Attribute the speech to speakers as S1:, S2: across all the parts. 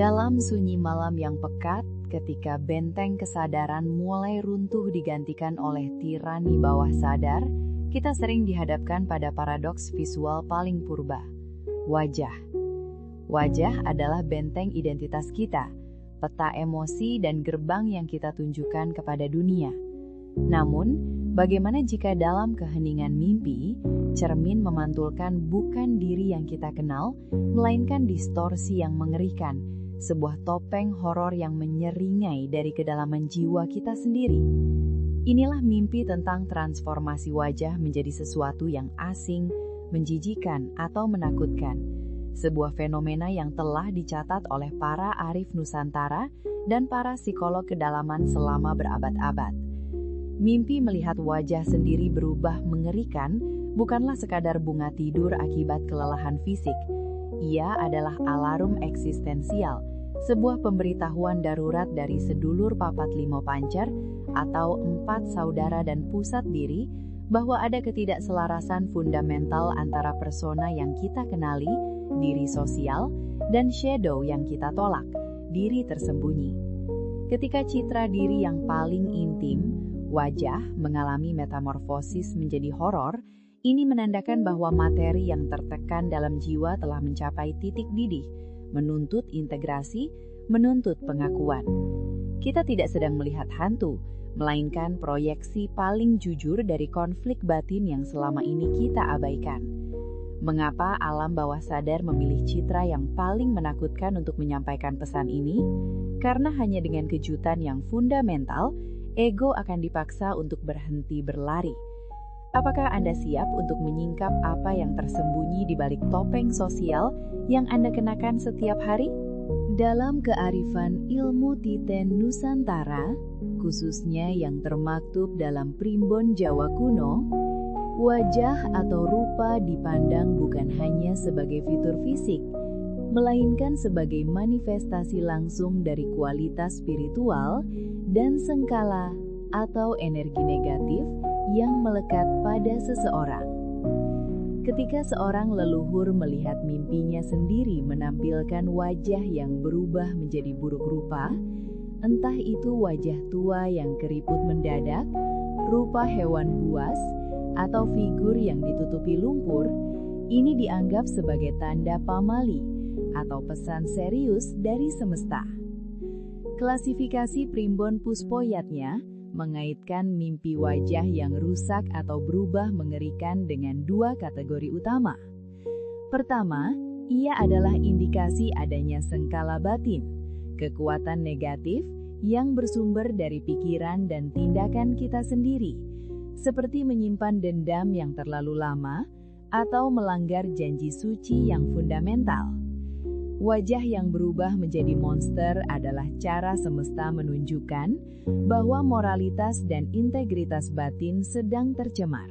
S1: Dalam sunyi malam yang pekat, ketika benteng kesadaran mulai runtuh digantikan oleh tirani bawah sadar, kita sering dihadapkan pada paradoks visual paling purba. Wajah. Wajah adalah benteng identitas kita, peta emosi dan gerbang yang kita tunjukkan kepada dunia. Namun, bagaimana jika dalam keheningan mimpi, cermin memantulkan bukan diri yang kita kenal, melainkan distorsi yang mengerikan, sebuah topeng horor yang menyeringai dari kedalaman jiwa kita sendiri. Inilah mimpi tentang transformasi wajah menjadi sesuatu yang asing, menjijikan, atau menakutkan. Sebuah fenomena yang telah dicatat oleh para arif Nusantara dan para psikolog kedalaman selama berabad-abad. Mimpi melihat wajah sendiri berubah mengerikan bukanlah sekadar bunga tidur akibat kelelahan fisik. Ia adalah alarm eksistensial, sebuah pemberitahuan darurat dari sedulur papat limo pancer atau 4 saudara dan pusat diri bahwa ada ketidakselarasan fundamental antara persona yang kita kenali, diri sosial, dan shadow yang kita tolak, diri tersembunyi. Ketika citra diri yang paling intim, wajah, mengalami metamorfosis menjadi horor, ini menandakan bahwa materi yang tertekan dalam jiwa telah mencapai titik didih, menuntut integrasi, menuntut pengakuan. Kita tidak sedang melihat hantu, melainkan proyeksi paling jujur dari konflik batin yang selama ini kita abaikan. Mengapa alam bawah sadar memilih citra yang paling menakutkan untuk menyampaikan pesan ini? Karena hanya dengan kejutan yang fundamental, ego akan dipaksa untuk berhenti berlari. Apakah Anda siap untuk menyingkap apa yang tersembunyi di balik topeng sosial yang Anda kenakan setiap hari? Dalam kearifan ilmu titen Nusantara, khususnya yang termaktub dalam primbon Jawa kuno, wajah atau rupa dipandang bukan hanya sebagai fitur fisik, melainkan sebagai manifestasi langsung dari kualitas spiritual dan sengkala atau energi negatif yang melekat pada seseorang. Ketika seorang leluhur melihat mimpinya sendiri menampilkan wajah yang berubah menjadi buruk rupa, entah itu wajah tua yang keriput mendadak, rupa hewan buas, atau figur yang ditutupi lumpur, ini dianggap sebagai tanda pamali atau pesan serius dari semesta. Klasifikasi Primbon Puspoyatnya mengaitkan mimpi wajah yang rusak atau berubah mengerikan dengan 2 kategori utama. Pertama, ia adalah indikasi adanya sengkala batin, kekuatan negatif yang bersumber dari pikiran dan tindakan kita sendiri, seperti menyimpan dendam yang terlalu lama atau melanggar janji suci yang fundamental. Wajah yang berubah menjadi monster adalah cara semesta menunjukkan bahwa moralitas dan integritas batin sedang tercemar.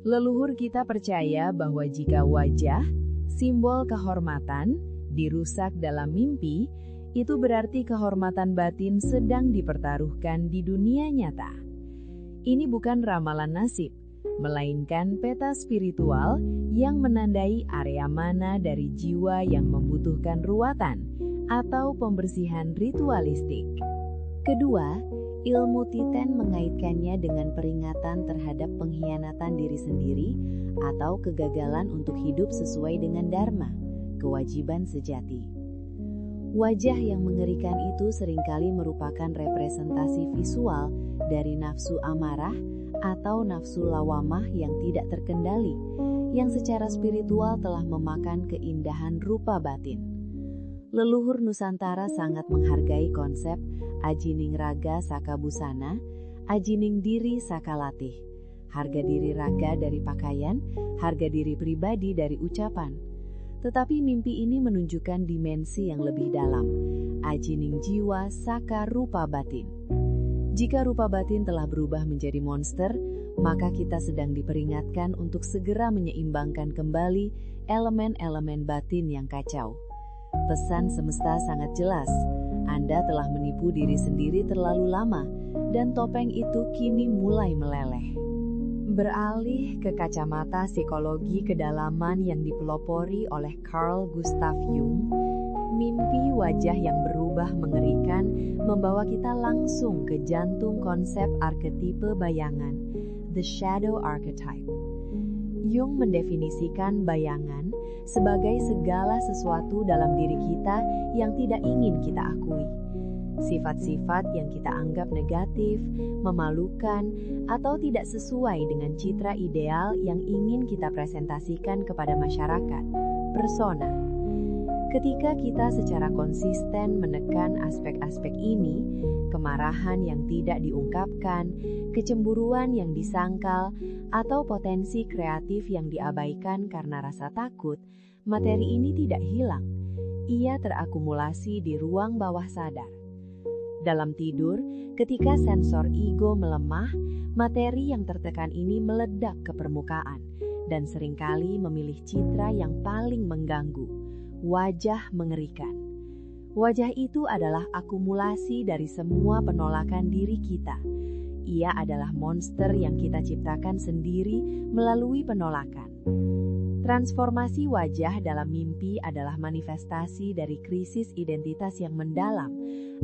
S1: Leluhur kita percaya bahwa jika wajah, simbol kehormatan, dirusak dalam mimpi, itu berarti kehormatan batin sedang dipertaruhkan di dunia nyata. Ini bukan ramalan nasib, melainkan peta spiritual yang menandai area mana dari jiwa yang membutuhkan ruatan atau pembersihan ritualistik. Kedua, ilmu titen mengaitkannya dengan peringatan terhadap pengkhianatan diri sendiri atau kegagalan untuk hidup sesuai dengan dharma, kewajiban sejati. Wajah yang mengerikan itu seringkali merupakan representasi visual dari nafsu amarah atau nafsu lawamah yang tidak terkendali, yang secara spiritual telah memakan keindahan rupa batin. Leluhur Nusantara sangat menghargai konsep ajining raga saka busana, ajining diri saka latih, harga diri raga dari pakaian, harga diri pribadi dari ucapan. Tetapi mimpi ini menunjukkan dimensi yang lebih dalam, ajining jiwa saka rupa batin. Jika rupa batin telah berubah menjadi monster, maka kita sedang diperingatkan untuk segera menyeimbangkan kembali elemen-elemen batin yang kacau. Pesan semesta sangat jelas, Anda telah menipu diri sendiri terlalu lama, dan topeng itu kini mulai meleleh. Beralih ke kacamata psikologi kedalaman yang dipelopori oleh Carl Gustav Jung, Mimpi wajah yang berubah mengerikan membawa kita langsung ke jantung konsep arketipe bayangan, the shadow archetype. Jung mendefinisikan bayangan sebagai segala sesuatu dalam diri kita yang tidak ingin kita akui. Sifat-sifat yang kita anggap negatif, memalukan, atau tidak sesuai dengan citra ideal yang ingin kita presentasikan kepada masyarakat, persona. Ketika kita secara konsisten menekan aspek-aspek ini, kemarahan yang tidak diungkapkan, kecemburuan yang disangkal, atau potensi kreatif yang diabaikan karena rasa takut, materi ini tidak hilang. Ia terakumulasi di ruang bawah sadar. Dalam tidur, ketika sensor ego melemah, materi yang tertekan ini meledak ke permukaan dan seringkali memilih citra yang paling mengganggu. Wajah mengerikan. Wajah itu adalah akumulasi dari semua penolakan diri kita. Ia adalah monster yang kita ciptakan sendiri melalui penolakan. Transformasi wajah dalam mimpi adalah manifestasi dari krisis identitas yang mendalam,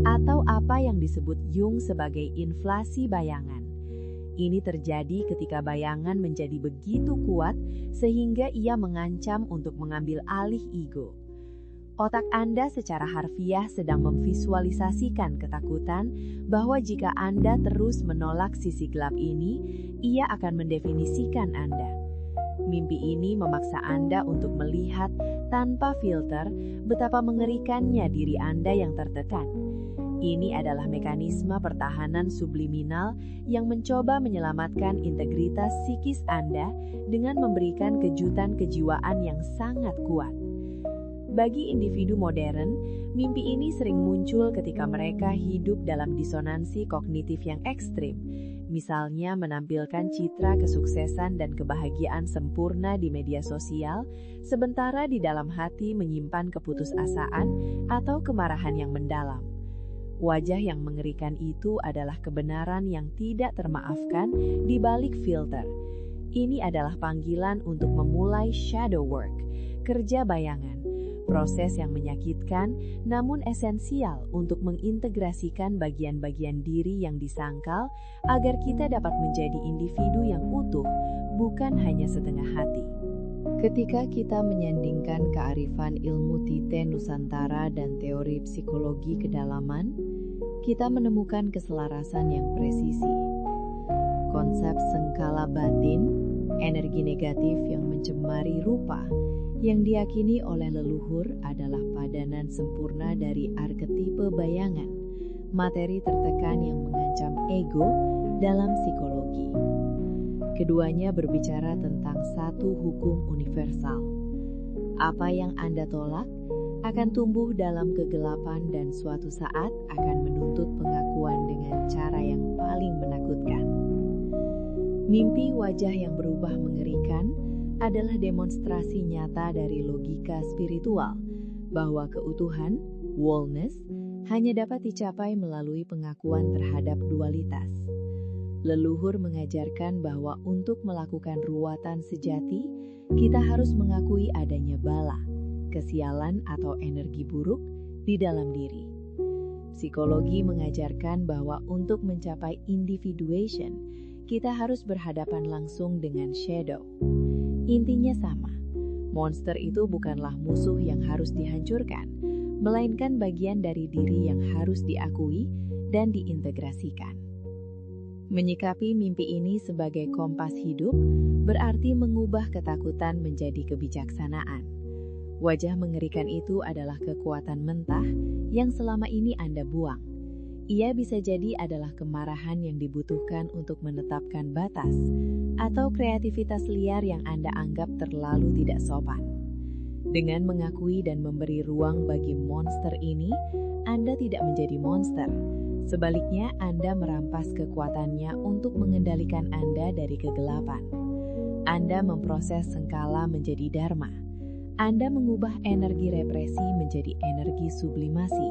S1: atau apa yang disebut Jung sebagai inflasi bayangan. Ini terjadi ketika bayangan menjadi begitu kuat sehingga ia mengancam untuk mengambil alih ego. Otak Anda secara harfiah sedang memvisualisasikan ketakutan bahwa jika Anda terus menolak sisi gelap ini, ia akan mendefinisikan Anda. Mimpi ini memaksa Anda untuk melihat tanpa filter betapa mengerikannya diri Anda yang tertekan. Ini adalah mekanisme pertahanan subliminal yang mencoba menyelamatkan integritas psikis Anda dengan memberikan kejutan kejiwaan yang sangat kuat. Bagi individu modern, mimpi ini sering muncul ketika mereka hidup dalam disonansi kognitif yang ekstrim, misalnya menampilkan citra kesuksesan dan kebahagiaan sempurna di media sosial, sementara di dalam hati menyimpan keputusasaan atau kemarahan yang mendalam. Wajah yang mengerikan itu adalah kebenaran yang tidak termaafkan di balik filter. Ini adalah panggilan untuk memulai shadow work, kerja bayangan. Proses yang menyakitkan namun esensial untuk mengintegrasikan bagian-bagian diri yang disangkal agar kita dapat menjadi individu yang utuh, bukan hanya setengah hati. Ketika kita menyandingkan kearifan ilmu Tite Nusantara dan teori psikologi kedalaman, kita menemukan keselarasan yang presisi. Konsep sengkala batin, energi negatif yang mencemari rupa, yang diyakini oleh leluhur adalah padanan sempurna dari arketipe bayangan, materi tertekan yang mengancam ego dalam psikologi. Keduanya berbicara tentang satu hukum universal. Apa yang Anda tolak akan tumbuh dalam kegelapan dan suatu saat akan menuntut pengakuan dengan cara yang paling menakutkan. Mimpi wajah yang berubah mengerikan adalah demonstrasi nyata dari logika spiritual bahwa keutuhan, wholeness, hanya dapat dicapai melalui pengakuan terhadap dualitas. Leluhur mengajarkan bahwa untuk melakukan ruwatan sejati, kita harus mengakui adanya bala, kesialan atau energi buruk di dalam diri. Psikologi mengajarkan bahwa untuk mencapai individuation, kita harus berhadapan langsung dengan shadow. Intinya sama, monster itu bukanlah musuh yang harus dihancurkan, melainkan bagian dari diri yang harus diakui dan diintegrasikan. Menyikapi mimpi ini sebagai kompas hidup berarti mengubah ketakutan menjadi kebijaksanaan. Wajah mengerikan itu adalah kekuatan mentah yang selama ini Anda buang. Ia bisa jadi adalah kemarahan yang dibutuhkan untuk menetapkan batas, atau kreativitas liar yang Anda anggap terlalu tidak sopan. Dengan mengakui dan memberi ruang bagi monster ini, Anda tidak menjadi monster. Sebaliknya, Anda merampas kekuatannya untuk mengendalikan Anda dari kegelapan. Anda memproses sengkala menjadi dharma. Anda mengubah energi represi menjadi energi sublimasi.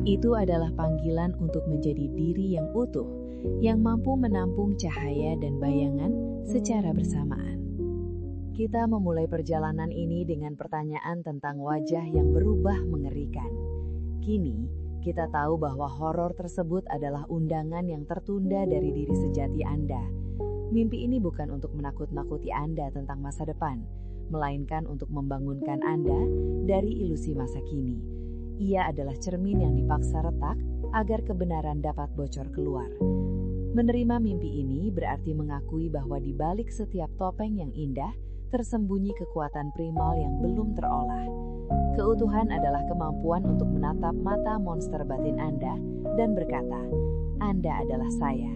S1: Itu adalah panggilan untuk menjadi diri yang utuh, yang mampu menampung cahaya dan bayangan secara bersamaan. Kita memulai perjalanan ini dengan pertanyaan tentang wajah yang berubah mengerikan. Kini, kita tahu bahwa horor tersebut adalah undangan yang tertunda dari diri sejati Anda. Mimpi ini bukan untuk menakut-nakuti Anda tentang masa depan, melainkan untuk membangunkan Anda dari ilusi masa kini. Ia adalah cermin yang dipaksa retak agar kebenaran dapat bocor keluar. Menerima mimpi ini berarti mengakui bahwa di balik setiap topeng yang indah, tersembunyi kekuatan primal yang belum terolah. Keutuhan adalah kemampuan untuk menatap mata monster batin Anda dan berkata, "Anda adalah saya."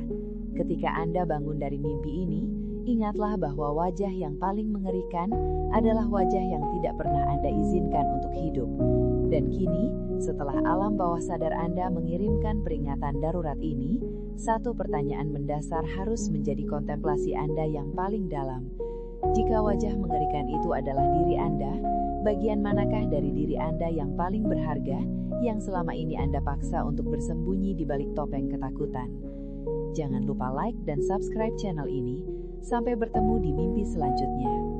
S1: Ketika Anda bangun dari mimpi ini, ingatlah bahwa wajah yang paling mengerikan adalah wajah yang tidak pernah Anda izinkan untuk hidup. Dan kini, setelah alam bawah sadar Anda mengirimkan peringatan darurat ini, satu pertanyaan mendasar harus menjadi kontemplasi Anda yang paling dalam. Jika wajah mengerikan itu adalah diri Anda, bagian manakah dari diri Anda yang paling berharga yang selama ini Anda paksa untuk bersembunyi di balik topeng ketakutan? Jangan lupa like dan subscribe channel ini. Sampai bertemu di mimpi selanjutnya.